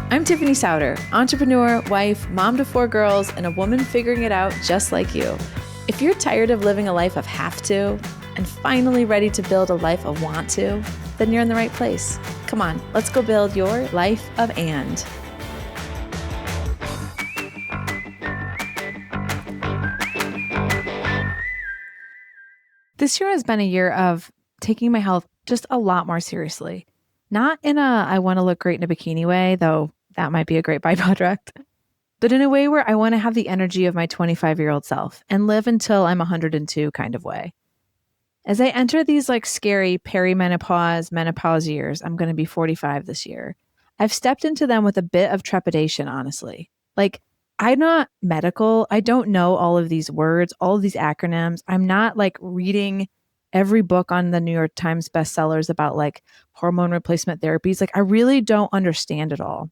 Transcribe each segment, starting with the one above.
I'm Tiffany Souter, entrepreneur, wife, mom to 4 girls, and a woman figuring it out just like you. If you're tired of living a life of have to and finally ready to build a life of want to, then you're in the right place. Come on, let's go build your life of and. This year has been a year of taking my health just a lot more seriously. Not in a I want to look great in a bikini way, though that might be a great byproduct, but in a way where I want to have the energy of my 25-year-old self and live until I'm 102 kind of way. As I enter these scary perimenopause, menopause years, I'm going to be 45 this year. I've stepped into them with a bit of trepidation, honestly. I'm not medical. I don't know all of these words, all of these acronyms. I'm not reading every book on the New York Times bestsellers about hormone replacement therapies. I really don't understand it all.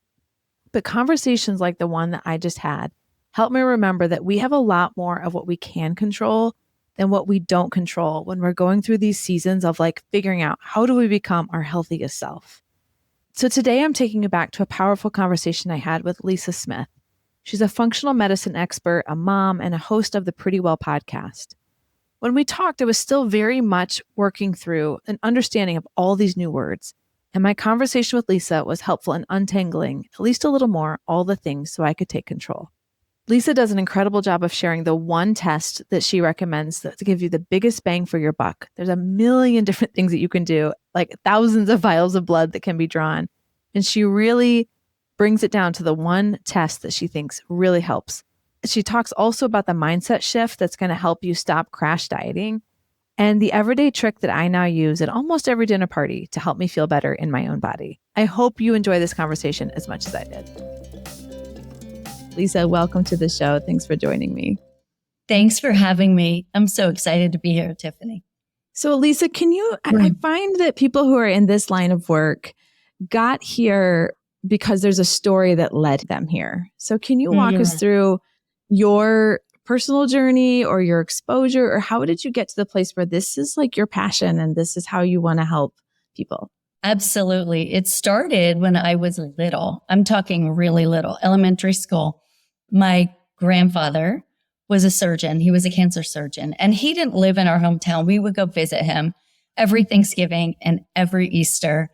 But conversations like the one that I just had help me remember that we have a lot more of what we can control than what we don't control when we're going through these seasons of figuring out how do we become our healthiest self. So today I'm taking you back to a powerful conversation I had with Lisa Smith. She's a functional medicine expert, a mom, and a host of the Pretty Well podcast. When we talked, I was still very much working through an understanding of all these new words. And my conversation with Lisa was helpful in untangling, at least a little more, all the things so I could take control. Lisa does an incredible job of sharing the one test that she recommends to give you the biggest bang for your buck. There's a million different things that you can do, thousands of vials of blood that can be drawn. And she really brings it down to the one test that she thinks really helps. She talks also about the mindset shift that's going to help you stop crash dieting and the everyday trick that I now use at almost every dinner party to help me feel better in my own body. I hope you enjoy this conversation as much as I did. Lisa, welcome to the show. Thanks for joining me. Thanks for having me. I'm so excited to be here, Tiffany. So Lisa, I find that people who are in this line of work got here because there's a story that led them here. So can you walk us through your personal journey or your exposure, or how did you get to the place where this is your passion and this is how you want to help people? Absolutely. It started when I was little. I'm talking really little, elementary school. My grandfather was a surgeon. He was a cancer surgeon, and he didn't live in our hometown. We would go visit him every Thanksgiving and every Easter.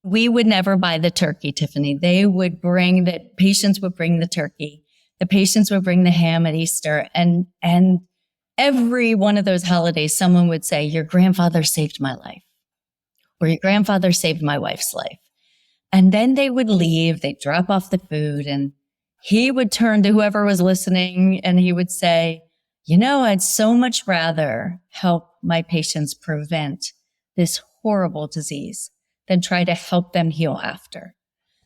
We would never buy the turkey, Tiffany. Patients would bring the turkey. The patients would bring the ham at Easter. And every one of those holidays, someone would say, your grandfather saved my life, or your grandfather saved my wife's life. And then they would leave, they'd drop off the food, and he would turn to whoever was listening and he would say, I'd so much rather help my patients prevent this horrible disease than try to help them heal after.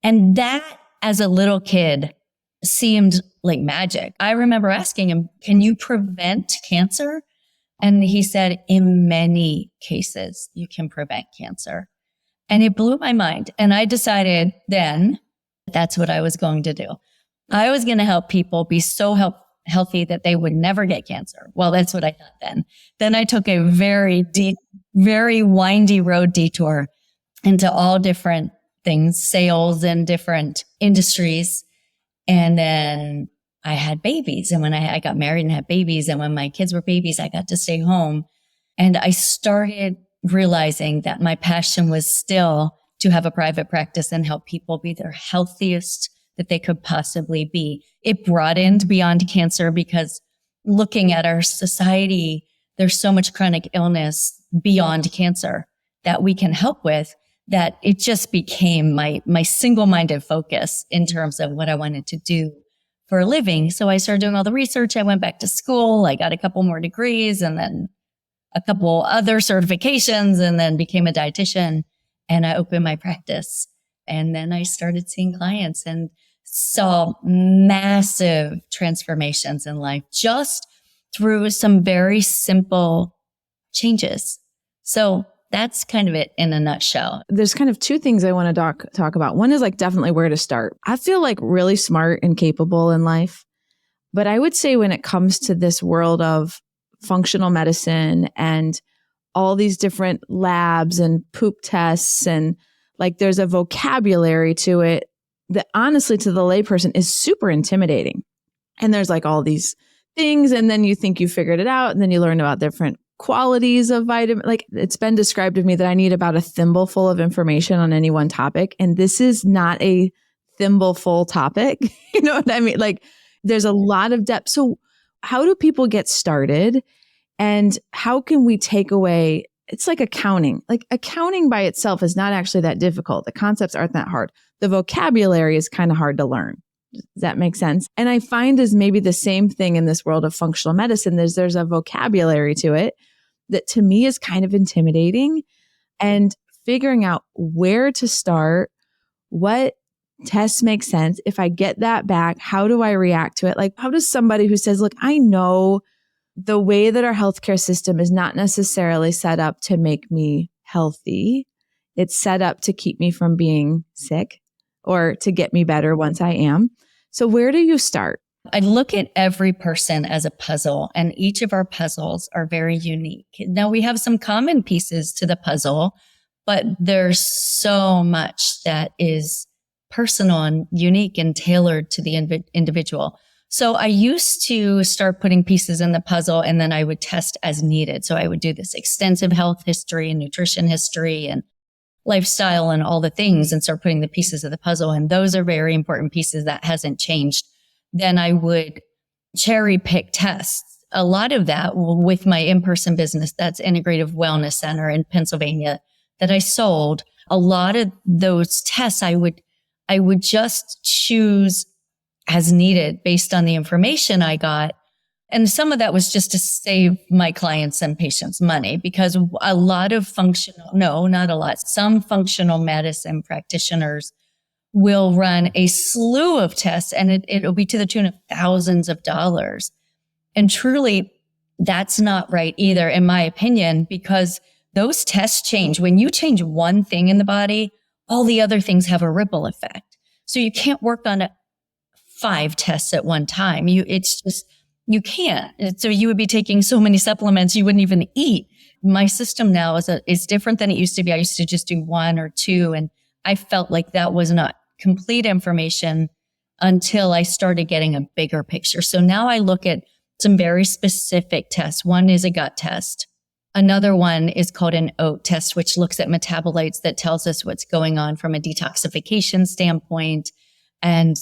And that, as a little kid, seemed like magic. I remember asking him, can you prevent cancer? And he said, in many cases, you can prevent cancer. And it blew my mind. And I decided then that's what I was going to do. I was going to help people be so healthy that they would never get cancer. Well, that's what I thought then. Then I took a very deep, very windy road detour into all different things, sales and different industries. And then I had babies. And when I got married and had babies, and when my kids were babies, I got to stay home. And I started realizing that my passion was still to have a private practice and help people be their healthiest that they could possibly be. It broadened beyond cancer because looking at our society, there's so much chronic illness beyond cancer that we can help with, that it just became my single-minded focus in terms of what I wanted to do for a living. So I started doing all the research. I went back to school. I got a couple more degrees and then a couple other certifications, and then became a dietitian, and I opened my practice. And then I started seeing clients and saw massive transformations in life just through some very simple changes. So that's kind of it in a nutshell. There's kind of two things I want to talk about. One is definitely where to start. I feel really smart and capable in life, but I would say when it comes to this world of functional medicine and all these different labs and poop tests and there's a vocabulary to it that honestly to the layperson is super intimidating. And there's like all these things, and then you think you figured it out, and then you learn about different qualities of vitamin. Like it's been described to me that I need about a thimbleful of information on any one topic. And this is not a thimbleful topic. You know what I mean? Like there's a lot of depth. So how do people get started? And how can we take away, it's like accounting. Like accounting by itself is not actually that difficult. The concepts aren't that hard. The vocabulary is kind of hard to learn. Does that make sense? And I find is maybe the same thing in this world of functional medicine. There's a vocabulary to it that to me is kind of intimidating, and figuring out where to start, what tests make sense. If I get that back, how do I react to it? Like, how does somebody who says, look, I know the way that our healthcare system is not necessarily set up to make me healthy. It's set up to keep me from being sick or to get me better once I am. So where do you start? I look at every person as a puzzle, and each of our puzzles are very unique. Now we have some common pieces to the puzzle, but there's so much that is personal and unique and tailored to the individual. So I used to start putting pieces in the puzzle, and then I would test as needed. So I would do this extensive health history and nutrition history and lifestyle and all the things, and start putting the pieces of the puzzle. And those are very important pieces. That hasn't changed. Then I would cherry pick tests. A lot of that with my in-person business, that's Integrative Wellness Center in Pennsylvania that I sold. A lot of those tests I would just choose as needed based on the information I got. And some of that was just to save my clients and patients money, because a lot of some functional medicine practitioners will run a slew of tests, and it'll be to the tune of thousands of dollars. And truly, that's not right either, in my opinion, because those tests change. When you change one thing in the body, all the other things have a ripple effect. So you can't work on 5 tests at one time. You can't. So you would be taking so many supplements you wouldn't even eat. My system now is different than it used to be. I used to just do 1 or 2, and I felt like that was not complete information until I started getting a bigger picture. So now I look at some very specific tests. One is a gut test. Another one is called an OAT test, which looks at metabolites that tells us what's going on from a detoxification standpoint and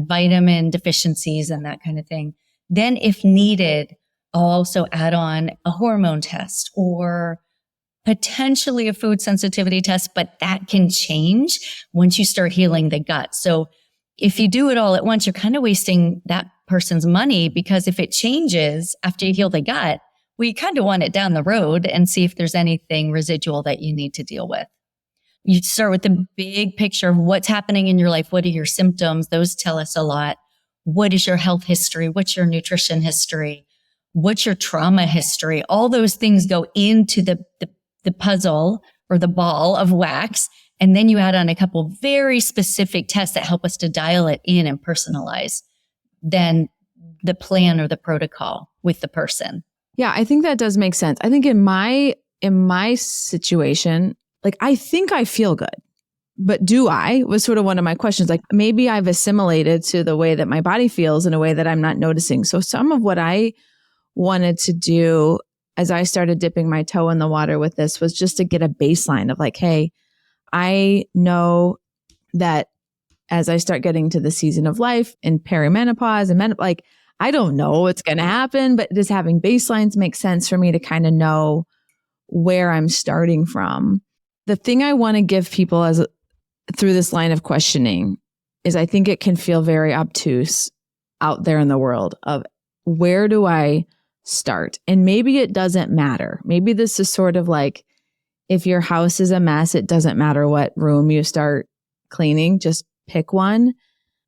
vitamin deficiencies and that kind of thing. Then if needed, I'll also add on a hormone test or potentially a food sensitivity test, but that can change once you start healing the gut. So if you do it all at once, you're kind of wasting that person's money, because if it changes after you heal the gut, we kind of want it down the road and see if there's anything residual that you need to deal with. You start with the big picture of what's happening in your life. What are your symptoms? Those tell us a lot. What is your health history? What's your nutrition history? What's your trauma history? All those things go into the puzzle or the ball of wax. And then you add on a couple very specific tests that help us to dial it in and personalize then the plan or the protocol with the person. Yeah, I think that does make sense. I think in my situation, like I think I feel good, but do I? Was sort of one of my questions. Like maybe I've assimilated to the way that my body feels in a way that I'm not noticing. So some of what I wanted to do as I started dipping my toe in the water with this was just to get a baseline of like, hey, I know that as I start getting to the season of life and perimenopause and like, I don't know what's going to happen, but just having baselines makes sense for me to kind of know where I'm starting from. The thing I want to give people through this line of questioning is I think it can feel very obtuse out there in the world of where do I start? And maybe it doesn't matter. Maybe this is sort of like if your house is a mess, it doesn't matter what room you start cleaning, just pick one.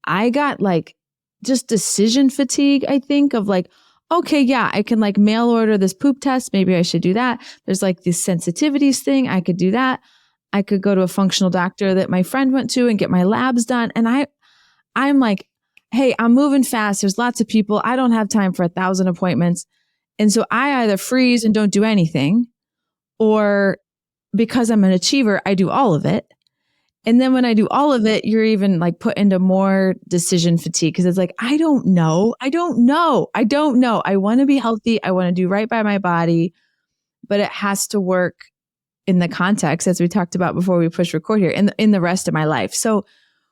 I got like just decision fatigue, I think, of like, okay, yeah, I can like mail order this poop test. Maybe I should do that. There's like this sensitivities thing. I could do that. I could go to a functional doctor that my friend went to and get my labs done. And I'm like, hey, I'm moving fast. There's lots of people. I don't have time for 1,000 appointments. And so I either freeze and don't do anything, or because I'm an achiever, I do all of it. And then when I do all of it, you're even like put into more decision fatigue because it's like, I don't know. I want to be healthy. I want to do right by my body, but it has to work in the context, as we talked about before we push record here, in the rest of my life. So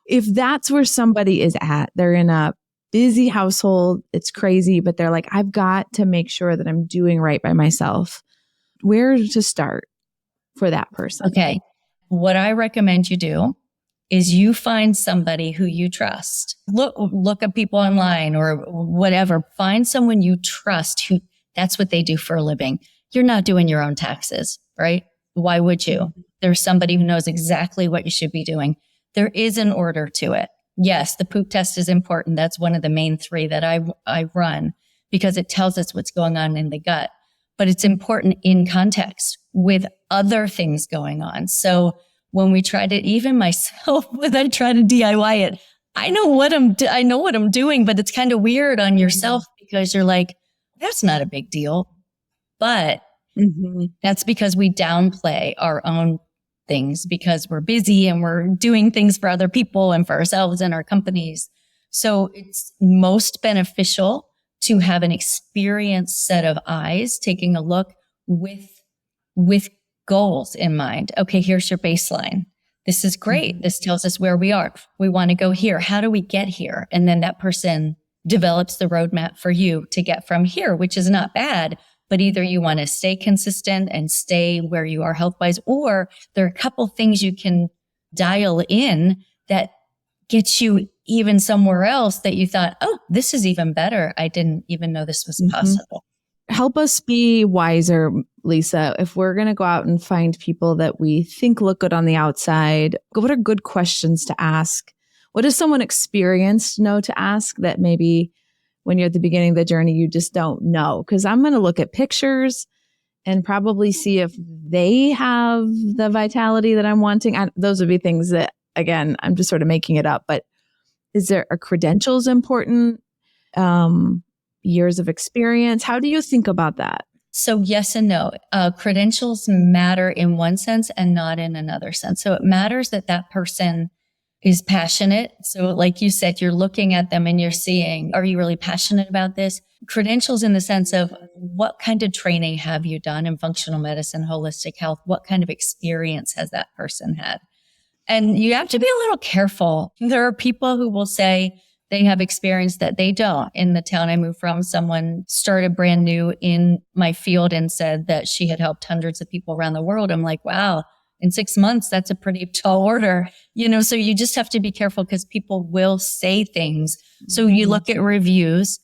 if that's where somebody is at, they're in a busy household, it's crazy, but they're like, I've got to make sure that I'm doing right by myself. Where to start for that person? Okay. What I recommend you do is you find somebody who you trust. Look at people online or whatever. Find someone you trust who that's what they do for a living. You're not doing your own taxes, right? Why would you? There's somebody who knows exactly what you should be doing. There is an order to it. Yes, the poop test is important. That's one of the main 3 that I run because it tells us what's going on in the gut. But it's important in context with other things going on. So when we try to, even myself, when I try to DIY it, I know what I'm doing, but it's kind of weird on yourself because you're like, that's not a big deal. But that's because we downplay our own things because we're busy and we're doing things for other people and for ourselves and our companies. So it's most beneficial to have an experienced set of eyes taking a look with goals in mind. Okay, here's your baseline. This is great. This tells us where we are. We want to go here. How do we get here? And then that person develops the roadmap for you to get from here, which is not bad. But either you want to stay consistent and stay where you are health-wise, or there are a couple things you can dial in that gets you even somewhere else that you thought, oh, this is even better. I didn't even know this was possible. Help us be wiser, Lisa. If we're going to go out and find people that we think look good on the outside, what are good questions to ask? What does someone experienced know to ask that maybe when you're at the beginning of the journey, you just don't know? Because I'm going to look at pictures and probably see if they have the vitality that I'm wanting. Those would be things that, again, I'm just sort of making it up. But are credentials important? Years of experience? How do you think about that? So yes and no. Credentials matter in one sense and not in another sense. So it matters that that person is passionate. So like you said, you're looking at them and you're seeing, are you really passionate about this? Credentials in the sense of what kind of training have you done in functional medicine, holistic health? What kind of experience has that person had? And you have to be a little careful. There are people who will say they have experience that they don't. In the town I moved from, someone started brand new in my field and said that she had helped hundreds of people around the world. I'm like, wow. In 6 months, that's a pretty tall order, so you just have to be careful because people will say things. So you look at reviews,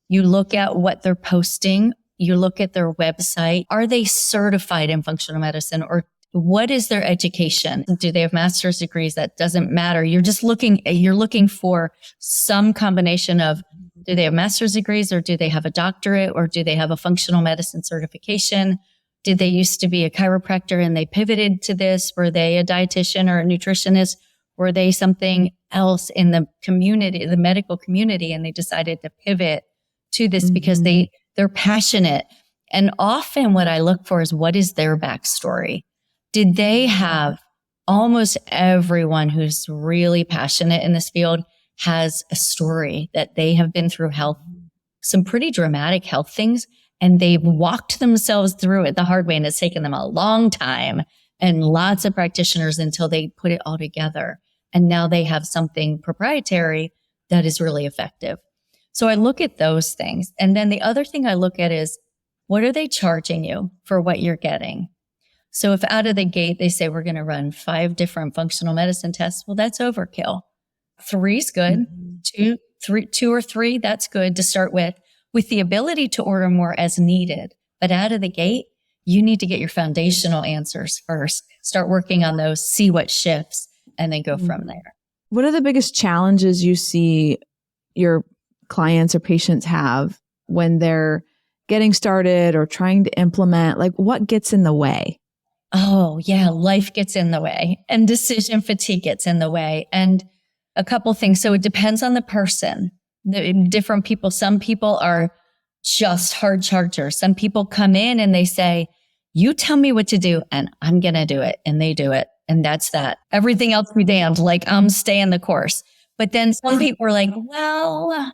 you look at what they're posting, you look at their website. Are they certified in functional medicine, or what is their education? Do they have master's degrees? That doesn't matter. You're looking for some combination of, do they have master's degrees, or do they have a doctorate, or do they have a functional medicine certification? Did they used to be a chiropractor and they pivoted to this? Were they a dietitian or a nutritionist? Were they something else in the community, the medical community, and they decided to pivot to this because they're passionate? And often what I look for is, what is their backstory? Did they have, almost everyone who's really passionate in this field has a story that they have been through some pretty dramatic health things, and they've walked themselves through it the hard way, and it's taken them a long time and lots of practitioners until they put it all together. And now they have something proprietary that is really effective. So I look at those things. And then the other thing I look at is, what are they charging you for what you're getting? So if out of the gate, they say, we're going to run 5 different functional medicine tests, well, that's overkill. 3 is good. 2 or 3, that's good to start with the ability to order more as needed. But out of the gate, you need to get your foundational answers first. Start working on those, see what shifts, and then go from there. What are the biggest challenges you see your clients or patients have when they're getting started or trying to implement? Like, what gets in the way? Oh, yeah, life gets in the way, and decision fatigue gets in the way, and a couple things. So it depends on the person. Different people. Some people are just hard chargers. Some people come in and they say, you tell me what to do and I'm going to do it. And they do it. And that's that. Everything else be damned. Like, I'm staying the course. But then some people are like, well,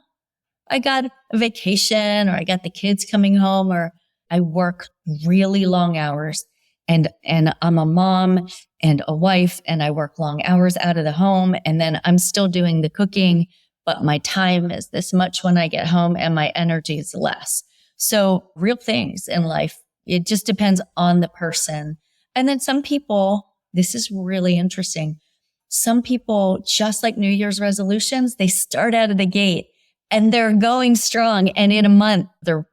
I got a vacation, or I got the kids coming home, or I work really long hours, and I'm a mom and a wife, and I work long hours out of the home. And then I'm still doing the cooking, but my time is this much when I get home and my energy is less. So real things in life, it just depends on the person. And then some people, this is really interesting. Some people, just like New Year's resolutions, they start out of the gate and they're going strong. And in a month, their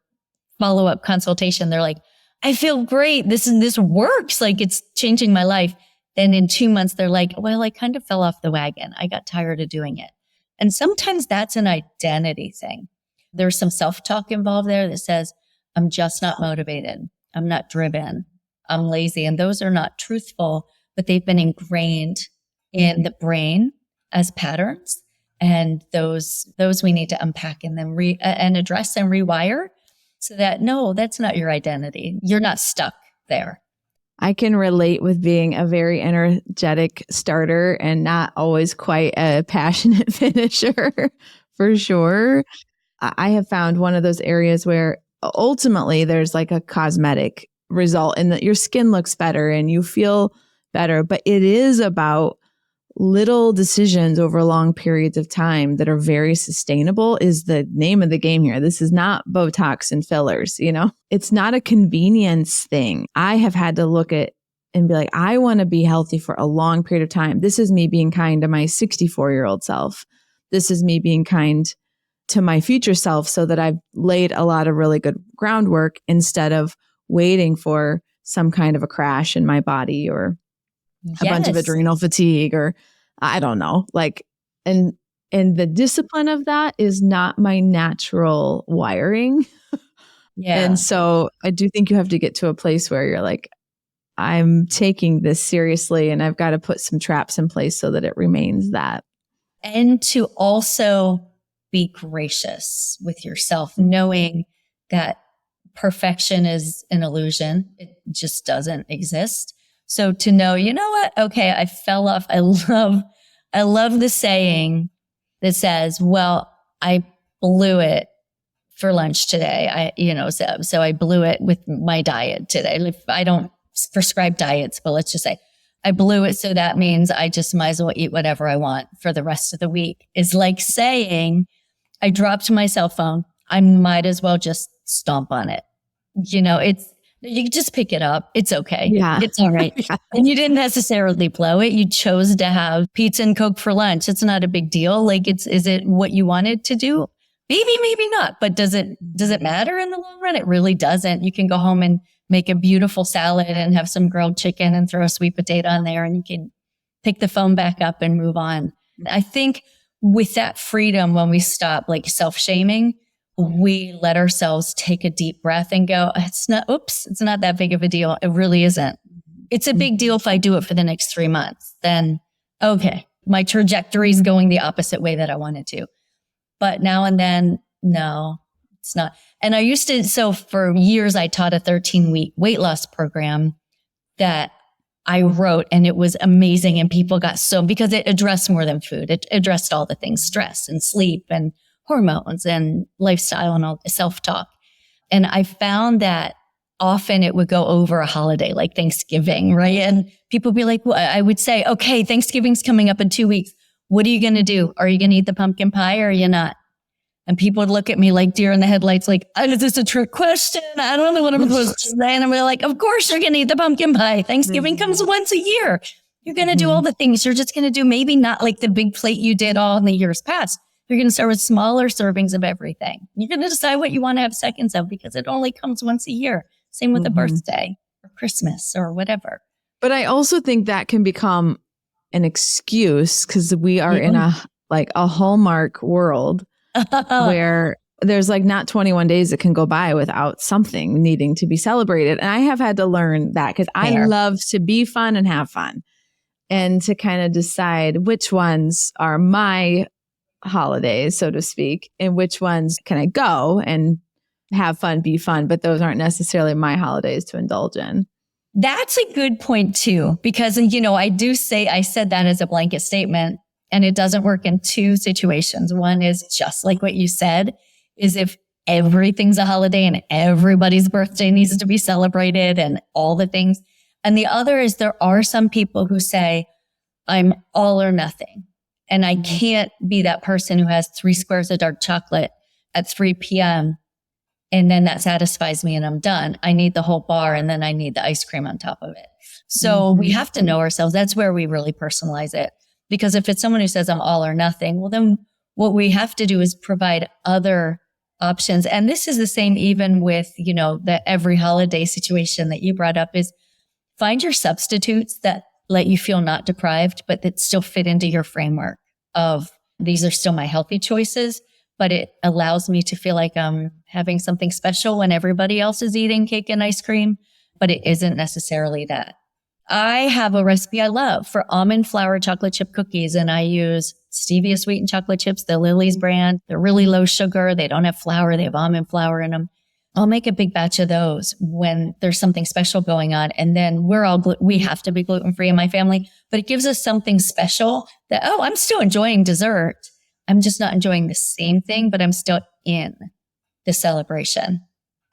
follow-up consultation, they're like, I feel great. This works. Like, it's changing my life. Then in 2 months, they're like, well, I kind of fell off the wagon. I got tired of doing it. And sometimes that's an identity thing. There's some self-talk involved there that says, I'm just not motivated. I'm not driven. I'm lazy. And those are not truthful, but they've been ingrained in the brain as patterns. And those we need to unpack and then and address and rewire, so that, no, that's not your identity. You're not stuck there. I can relate with being a very energetic starter and not always quite a passionate finisher, for sure. I have found one of those areas where ultimately there's like a cosmetic result in that your skin looks better and you feel better, but it is about little decisions over long periods of time that are very sustainable is the name of the game here. This is not Botox and fillers, It's not a convenience thing. I have had to look at and be like, I want to be healthy for a long period of time. This is me being kind to my 64-year-old self. This is me being kind to my future self, so that I've laid a lot of really good groundwork instead of waiting for some kind of a crash in my body or a bunch of adrenal fatigue, or I don't know, and the discipline of that is not my natural wiring. Yeah. And so I do think you have to get to a place where you're like, I'm taking this seriously and I've got to put some traps in place so that it remains that. And to also be gracious with yourself, knowing that perfection is an illusion. It just doesn't exist. So to know, you know what? Okay, I fell off. I love the saying that says, well, I blew it for lunch today. So I blew it with my diet today. I don't prescribe diets, but let's just say I blew it. So that means I just might as well eat whatever I want for the rest of the week. Is like saying, I dropped my cell phone. I might as well just stomp on it. You just pick it up. It's okay. Yeah. It's all right. Yeah. And you didn't necessarily blow it. You chose to have pizza and Coke for lunch. It's not a big deal. Like, is it what you wanted to do? Maybe not. But does it matter in the long run? It really doesn't. You can go home and make a beautiful salad and have some grilled chicken and throw a sweet potato on there, and you can pick the phone back up and move on. I think with that freedom, when we stop like self-shaming, we let ourselves take a deep breath and go, it's not that big of a deal. It really isn't. It's a big deal if I do it for the next 3 months. Then, okay, my trajectory is going the opposite way that I wanted to. But now and then, no, it's not. And so for years, I taught a 13-week weight loss program that I wrote, and it was amazing. And people got because it addressed more than food. It addressed all the things, stress and sleep and hormones and lifestyle and all self-talk. And I found that often it would go over a holiday like Thanksgiving, right? And people would be like, well, I would say, okay, Thanksgiving's coming up in 2 weeks. What are you going to do? Are you going to eat the pumpkin pie or are you not? And people would look at me like deer in the headlights, like, is this a trick question? I don't know what I'm supposed to say. And I'm like, of course you're going to eat the pumpkin pie. Thanksgiving comes once a year. You're going to do all the things. You're just going to do maybe not like the big plate you did all in the years past. You're going to start with smaller servings of everything. You're going to decide what you want to have seconds of because it only comes once a year. Same with a birthday or Christmas or whatever. But I also think that can become an excuse because we are in a Hallmark world where there's like not 21 days that can go by without something needing to be celebrated. And I have had to learn that because I love to be fun and have fun and to kind of decide which ones are my holidays, so to speak, and which ones can I go and have fun, be fun, but those aren't necessarily my holidays to indulge in. That's a good point too, because, I said that as a blanket statement, and it doesn't work in two situations. One is just like what you said, is if everything's a holiday and everybody's birthday needs to be celebrated and all the things. And the other is there are some people who say, I'm all or nothing. And I can't be that person who has 3 squares of dark chocolate at 3 p.m. and then that satisfies me and I'm done. I need the whole bar and then I need the ice cream on top of it. So we have to know ourselves. That's where we really personalize it. Because if it's someone who says I'm all or nothing, well, then what we have to do is provide other options. And this is the same even with, the every holiday situation that you brought up, is find your substitutes that let you feel not deprived, but that still fit into your framework of these are still my healthy choices, but it allows me to feel like I'm having something special when everybody else is eating cake and ice cream, but it isn't necessarily that. I have a recipe I love for almond flour chocolate chip cookies, and I use stevia sweetened chocolate chips, the Lily's brand. They're really low sugar. They don't have flour. They have almond flour in them. I'll make a big batch of those when there's something special going on. And then we have to be gluten-free in my family, but it gives us something special that, I'm still enjoying dessert. I'm just not enjoying the same thing, but I'm still in the celebration.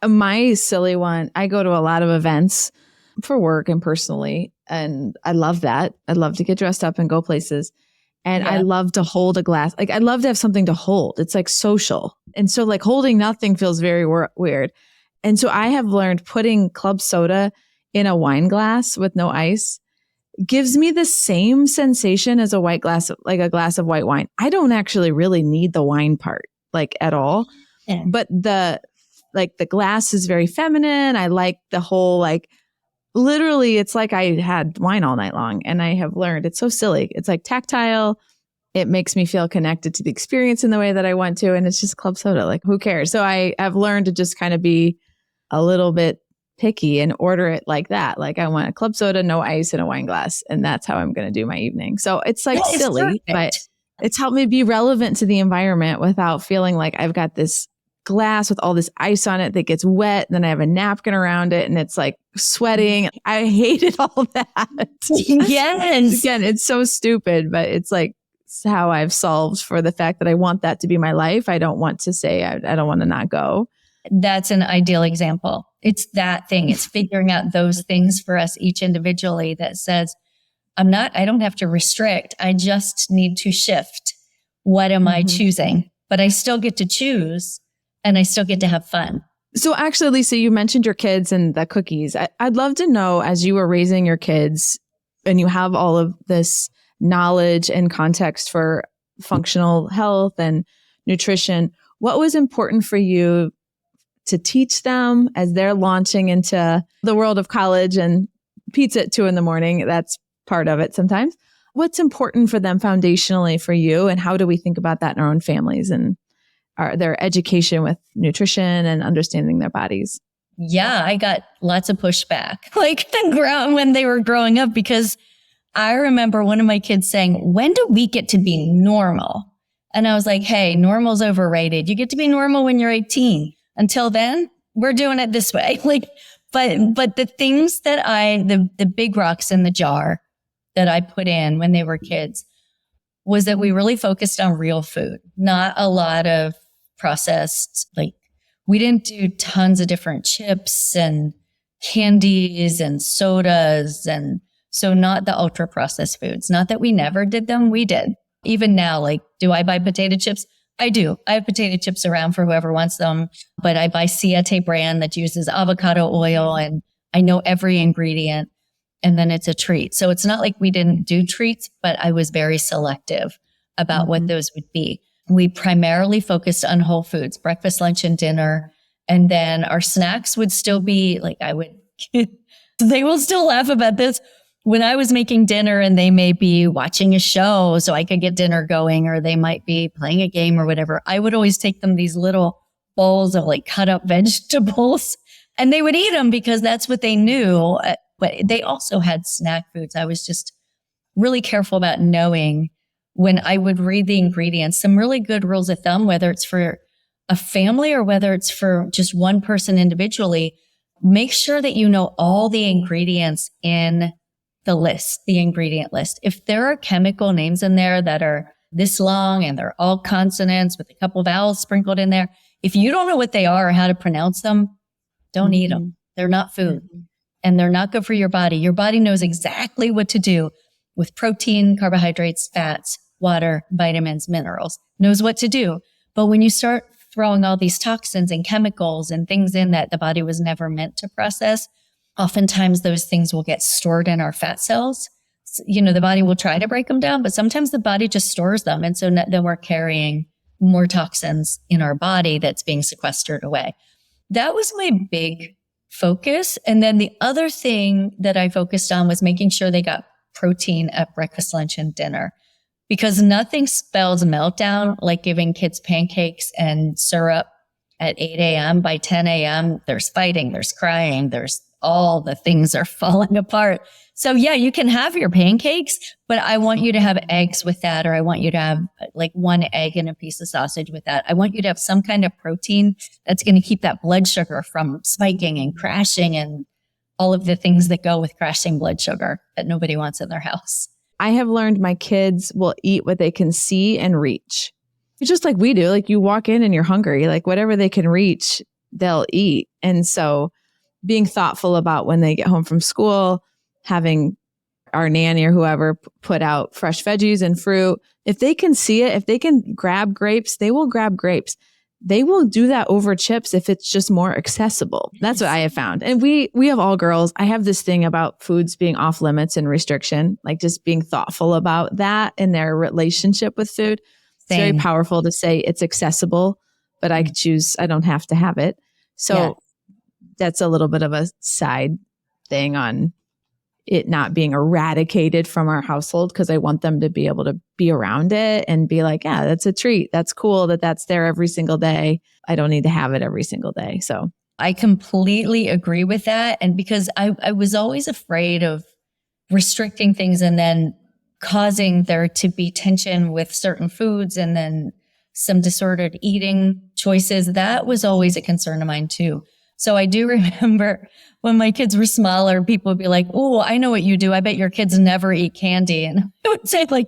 My silly one, I go to a lot of events for work and personally, and I love that. I love to get dressed up and go places. And I love to hold a glass. Like, I love to have something to hold. It's like social. And so like holding nothing feels very weird. And so I have learned putting club soda in a wine glass with no ice gives me the same sensation as a white glass, like a glass of white wine. I don't actually really need the wine part, like at all. Yeah. But the glass is very feminine. I like the whole, literally, it's like I had wine all night long. And I have learned it's so silly. It's like tactile. It makes me feel connected to the experience in the way that I want to. And it's just club soda. Like, who cares? So I have learned to just kind of be a little bit picky and order it like that. Like, I want a club soda, no ice, in a wine glass. And that's how I'm going to do my evening. So it's like silly, but it's helped me be relevant to the environment without feeling like I've got this glass with all this ice on it that gets wet. And then I have a napkin around it and it's like sweating. I hated all that. Yes. Again, it's so stupid, but it's like how I've solved for the fact that I want that to be my life. I don't want to say I don't want to not go. That's an ideal example. It's that thing. It's figuring out those things for us each individually that says, I don't have to restrict. I just need to shift. What am I choosing? But I still get to choose. And I still get to have fun. So actually, Lisa, you mentioned your kids and the cookies. I'd love to know, as you were raising your kids and you have all of this knowledge and context for functional health and nutrition, what was important for you to teach them as they're launching into the world of college and pizza at 2 a.m? That's part of it sometimes. What's important for them foundationally for you? And how do we think about that in our own families and their education with nutrition and understanding their bodies? Yeah, I got lots of pushback when they were growing up, because I remember one of my kids saying, when do we get to be normal? And I was like, hey, normal's overrated. You get to be normal when you're 18. Until then, we're doing it this way. But the things that the big rocks in the jar that I put in when they were kids was that we really focused on real food, not a lot of processed, we didn't do tons of different chips and candies and sodas. And so not the ultra processed foods, not that we never did them. We did. Even now, do I buy potato chips? I do. I have potato chips around for whoever wants them, but I buy Siete brand that uses avocado oil and I know every ingredient, and then it's a treat. So it's not like we didn't do treats, but I was very selective about what those would be. We primarily focused on whole foods, breakfast, lunch, and dinner. And then our snacks would still be they will still laugh about this. When I was making dinner and they may be watching a show so I could get dinner going, or they might be playing a game or whatever, I would always take them these little bowls of cut up vegetables and they would eat them because that's what they knew. But they also had snack foods. I was just really careful about knowing when I would read the ingredients, some really good rules of thumb, whether it's for a family or whether it's for just one person individually. make sure that you know all the ingredients in the ingredient list. If there are chemical names in there that are this long and they're all consonants with a couple vowels sprinkled in there, if you don't know what they are or how to pronounce them, don't eat them. They're not food and they're not good for your body. Your body knows exactly what to do with protein, carbohydrates, fats, water, vitamins, minerals, knows what to do. But when you start throwing all these toxins and chemicals and things in that the body was never meant to process, oftentimes those things will get stored in our fat cells. You know, the body will try to break them down, but sometimes the body just stores them. And so then we're carrying more toxins in our body that's being sequestered away. That was my big focus. And then the other thing that I focused on was making sure they got protein at breakfast, lunch, and dinner, because nothing spells meltdown like giving kids pancakes and syrup at 8 a.m. By 10 a.m., there's fighting, there's crying, there's all the things are falling apart. So yeah, you can have your pancakes, but I want you to have eggs with that, or I want you to have like one egg and a piece of sausage with that. I want you to have some kind of protein that's going to keep that blood sugar from spiking and crashing and all of the things that go with crashing blood sugar that nobody wants in their house. I have learned my kids will eat what they can see and reach. It's just like we do. Like you walk in and you're hungry, like whatever they can reach, they'll eat. And so being thoughtful about when they get home from school, having our nanny or whoever put out fresh veggies and fruit. If they can see it, if they can grab grapes, they will grab grapes. They will do that over chips if it's just more accessible. That's what I have found. And we have all girls. I have this thing about foods being off limits and restriction, like just being thoughtful about that in their relationship with food. It's very powerful to say it's accessible, but I could choose, I don't have to have it. So that's a little bit of a side thing on it not being eradicated from our household, because I want them to be able to be around it and be like, yeah, that's a treat. That's cool that that's there every single day. I don't need to have it every single day. So I completely agree with that. And because I was always afraid of restricting things and then causing there to be tension with certain foods and then some disordered eating choices. That was always a concern of mine too. So I do remember when my kids were smaller, people would be like, oh, I know what you do. I bet your kids never eat candy. And I would say like,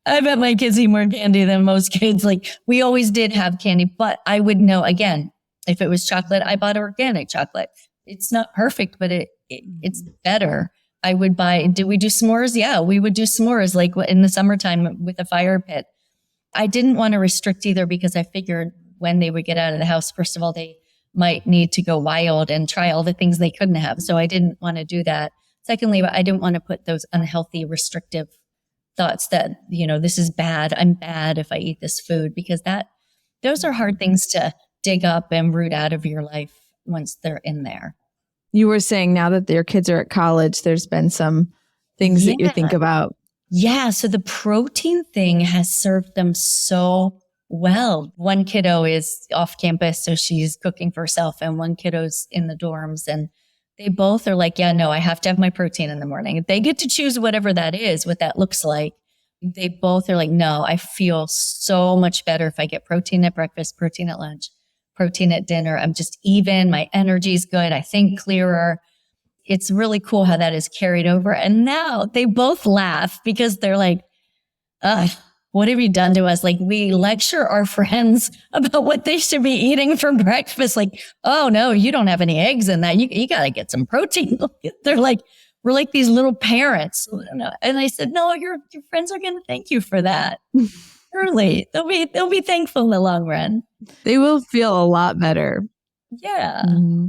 I bet my kids eat more candy than most kids. Like we always did have candy, but I would know, again, if it was chocolate, I bought organic chocolate. It's not perfect, but it's better. I would did we do s'mores? Yeah, we would do s'mores like in the summertime with a fire pit. I didn't want to restrict either because I figured when they would get out of the house, first of all, they might need to go wild and try all the things they couldn't have. So I didn't want to do that. Secondly, I didn't want to put those unhealthy, restrictive thoughts that, you know, this is bad. I'm bad if I eat this food, because those are hard things to dig up and root out of your life once they're in there. You were saying now that your kids are at college, there's been some things that you think about. Yeah. So the protein thing has served them so well. One kiddo is off campus, so she's cooking for herself, and one kiddo's in the dorms, and they both are like, yeah, no, I have to have my protein in the morning. They get to choose whatever that is, what that looks like. They both are like, no, I feel so much better if I get protein at breakfast, protein at lunch, protein at dinner. I'm just even. My energy's good. I think clearer. It's really cool how that is carried over. And now they both laugh because they're like, ugh, what have you done to us? Like we lecture our friends about what they should be eating for breakfast. Like, oh no, you don't have any eggs in that. You got to get some protein. They're like, we're like these little parents. And I said, no, your friends are going to thank you for that. Early. They'll be thankful in the long run. They will feel a lot better. Yeah.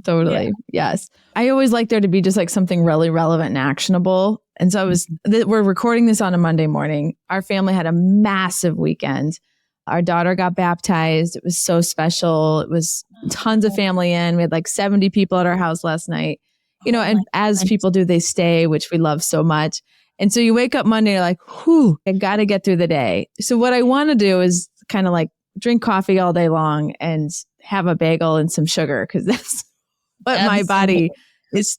Totally. Yeah. Yes. I always like there to be just like something really relevant and actionable. And so we're recording this on a Monday morning. Our family had a massive weekend. Our daughter got baptized. It was so special. It was tons of family in. We had like 70 people at our house last night. You know, and as people do, they stay, which we love so much. And so you wake up Monday, you're like, whew, I got to get through the day. So what I want to do is kind of like drink coffee all day long and have a bagel and some sugar, because that's what my body is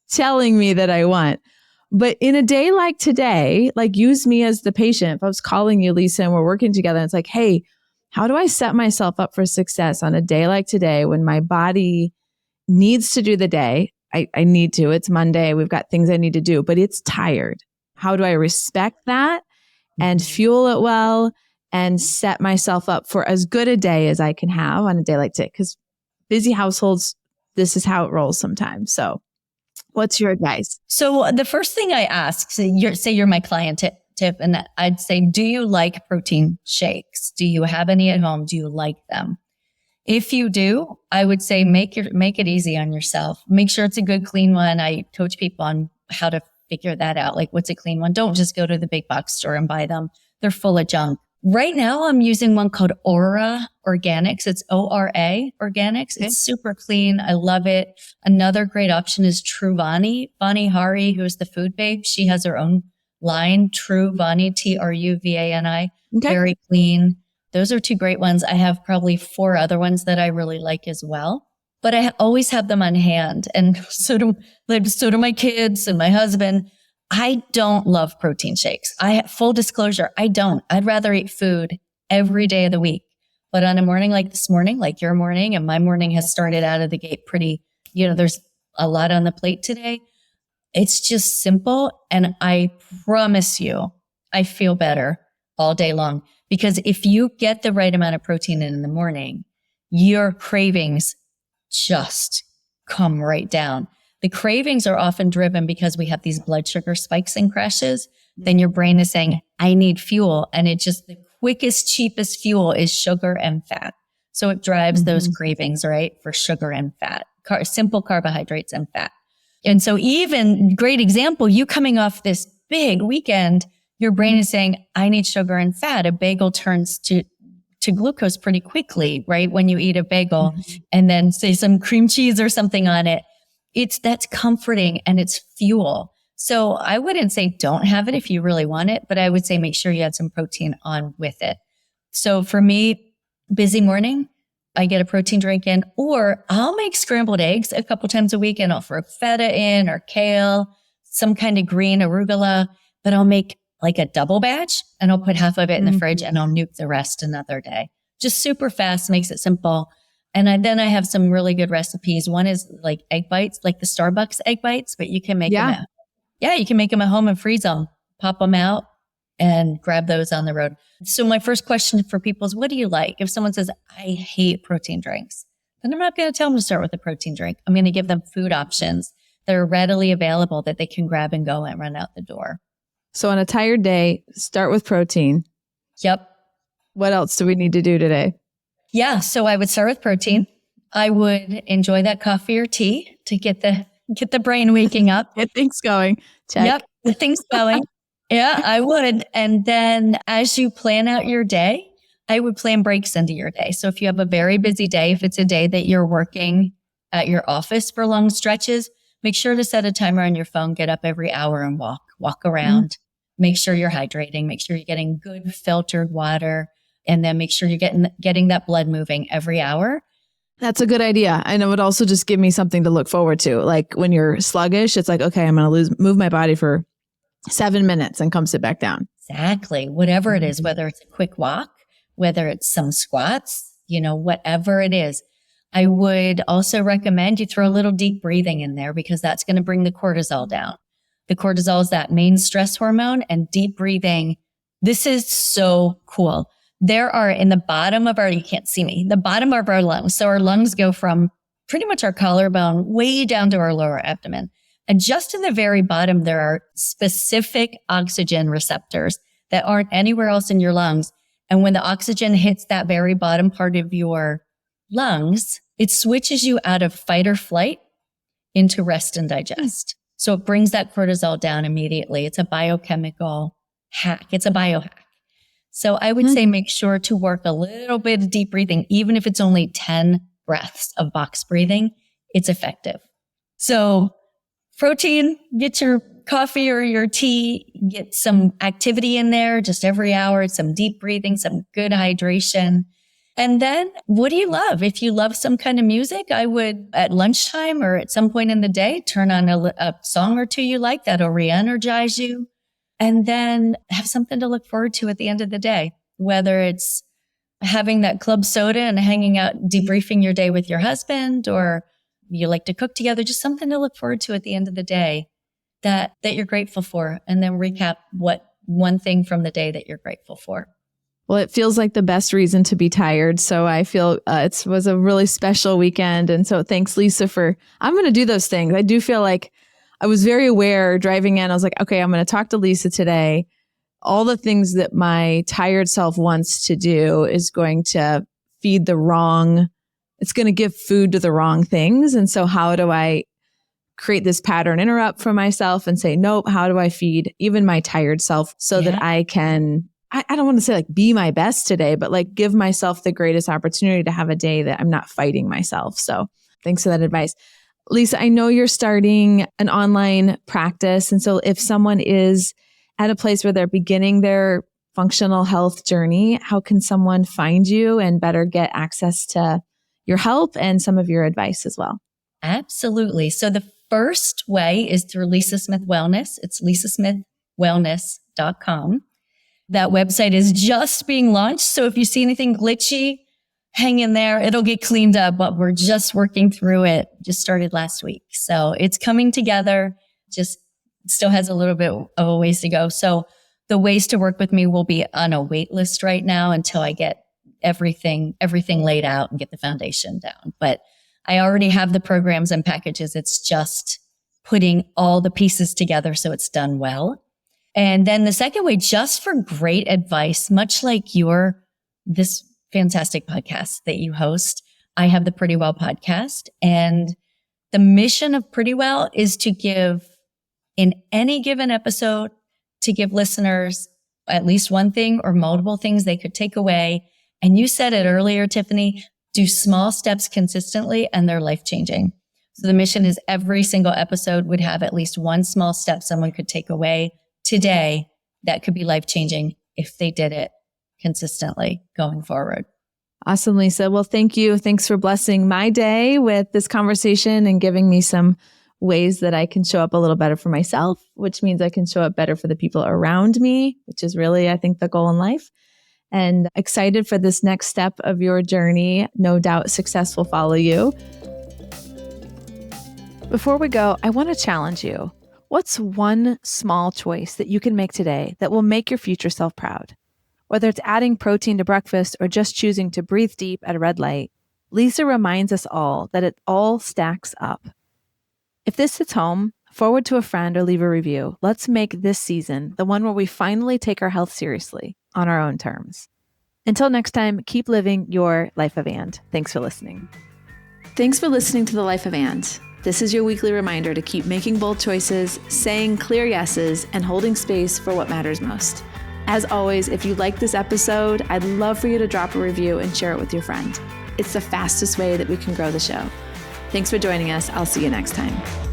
telling me that I want. But in a day like today, like use me as the patient. If I was calling you, Lisa, and we're working together, and it's like, hey, how do I set myself up for success on a day like today when my body needs to do the day? I need to. It's Monday. We've got things I need to do, but it's tired. How do I respect that and fuel it well and set myself up for as good a day as I can have on a day like today? Because busy households, this is how it rolls sometimes. So what's your advice? So the first thing I ask, say you're my client, Tiff, and I'd say, do you like protein shakes? Do you have any at home? Do you like them? If you do, I would say make it easy on yourself. Make sure it's a good, clean one. I coach people on how to figure that out. Like, what's a clean one? Don't just go to the big box store and buy them. They're full of junk. Right now, I'm using one called Aura Organics. It's ORA Organics. Okay. It's super clean. I love it. Another great option is True Vani. Vani Hari, who is the food babe, she has her own line, True Vani, TRUVANI. Okay. Very clean. Those are two great ones. I have probably 4 other ones that I really like as well, but I always have them on hand. And so do my kids and my husband. I don't love protein shakes. Full disclosure, I don't. I'd rather eat food every day of the week. But on a morning like this morning, like your morning, and my morning has started out of the gate pretty, there's a lot on the plate today. It's just simple. And I promise you, I feel better all day long. Because if you get the right amount of protein in the morning, your cravings just come right down. The cravings are often driven because we have these blood sugar spikes and crashes. Then your brain is saying, I need fuel. And the quickest, cheapest fuel is sugar and fat. So it drives those cravings, right? For sugar and fat, simple carbohydrates and fat. And so even, great example, you coming off this big weekend, your brain is saying, I need sugar and fat. A bagel turns to glucose pretty quickly, right? When you eat a bagel and then say some cream cheese or something on it, that's comforting and it's fuel. So I wouldn't say don't have it if you really want it, but I would say make sure you add some protein on with it. So for me, busy morning, I get a protein drink in, or I'll make scrambled eggs a couple times a week and I'll throw feta in or kale, some kind of green arugula, but I'll make like a double batch and I'll put half of it in the fridge and I'll nuke the rest another day. Just super fast, makes it simple. And then I have some really good recipes. One is like egg bites, like the Starbucks egg bites, but you can make them you can make them at home and freeze them, pop them out and grab those on the road. So my first question for people is, what do you like? If someone says, I hate protein drinks, then I'm not going to tell them to start with a protein drink. I'm going to give them food options that are readily available that they can grab and go and run out the door. So on a tired day, start with protein. Yep. What else do we need to do today? Yeah. So I would start with protein. I would enjoy that coffee or tea to get the brain waking up. Get things going. Check. Yep. Get things going. Yeah, I would. And then as you plan out your day, I would plan breaks into your day. So if you have a very busy day, if it's a day that you're working at your office for long stretches, make sure to set a timer on your phone, get up every hour and walk around. Make sure you're hydrating, make sure you're getting good filtered water, and then make sure you're getting that blood moving every hour. That's a good idea. And it would also just give me something to look forward to. Like when you're sluggish, it's like, okay, I'm going to move my body for 7 minutes and come sit back down. Exactly. Whatever it is, whether it's a quick walk, whether it's some squats, whatever it is. I would also recommend you throw a little deep breathing in there because that's going to bring the cortisol down. The cortisol is that main stress hormone, and deep breathing. This is so cool. There are in the bottom of you can't see me, the bottom of our lungs. So our lungs go from pretty much our collarbone way down to our lower abdomen. And just in the very bottom, there are specific oxygen receptors that aren't anywhere else in your lungs. And when the oxygen hits that very bottom part of your lungs, it switches you out of fight or flight into rest and digest. So it brings that cortisol down immediately. It's a biochemical hack. It's a biohack. So I would say make sure to work a little bit of deep breathing, even if it's only 10 breaths of box breathing, it's effective. So protein, get your coffee or your tea, get some activity in there just every hour, some deep breathing, some good hydration. And then what do you love? If you love some kind of music, I would at lunchtime or at some point in the day, turn on a song or two you like that'll re-energize you. And then have something to look forward to at the end of the day, whether it's having that club soda and hanging out, debriefing your day with your husband, or you like to cook together, just something to look forward to at the end of the day that you're grateful for. And then recap what one thing from the day that you're grateful for. Well, it feels like the best reason to be tired. So I feel it was a really special weekend. And so thanks, Lisa, I'm going to do those things. I do feel like I was very aware driving in. I was like, okay, I'm going to talk to Lisa today. All the things that my tired self wants to do is going to it's going to give food to the wrong things. And so how do I create this pattern interrupt for myself and say, nope, how do I feed even my tired self so that I can, I don't want to say like be my best today, but like give myself the greatest opportunity to have a day that I'm not fighting myself. So thanks for that advice. Lisa, I know you're starting an online practice. And so if someone is at a place where they're beginning their functional health journey, how can someone find you and better get access to your help and some of your advice as well? Absolutely. So the first way is through Lisa Smith Wellness. It's lisasmithwellness.com. That website is just being launched. So if you see anything glitchy, hang in there. It'll get cleaned up, but we're just working through it. Just started last week. So it's coming together. Just still has a little bit of a ways to go. So the ways to work with me will be on a wait list right now until I get everything laid out and get the foundation down. But I already have the programs and packages. It's just putting all the pieces together so it's done well. And then the second way, just for great advice, much like this fantastic podcast that you host, I have the Pretty Well podcast. And the mission of Pretty Well is to give, in any given episode, to give listeners at least one thing or multiple things they could take away. And you said it earlier, Tiffany, do small steps consistently and they're life-changing. So the mission is every single episode would have at least one small step someone could take away today that could be life-changing if they did it consistently going forward. Awesome, Lisa. Well, thank you. Thanks for blessing my day with this conversation and giving me some ways that I can show up a little better for myself, which means I can show up better for the people around me, which is really, I think, the goal in life. And excited for this next step of your journey. No doubt success will follow you. Before we go, I want to challenge you. What's one small choice that you can make today that will make your future self proud? Whether it's adding protein to breakfast or just choosing to breathe deep at a red light, Lisa reminds us all that it all stacks up. If this hits home, forward to a friend or leave a review. Let's make this season the one where we finally take our health seriously on our own terms. Until next time, keep living your life of and. Thanks for listening. Thanks for listening to The Life of And. This is your weekly reminder to keep making bold choices, saying clear yeses, and holding space for what matters most. As always, if you like this episode, I'd love for you to drop a review and share it with your friend. It's the fastest way that we can grow the show. Thanks for joining us. I'll see you next time.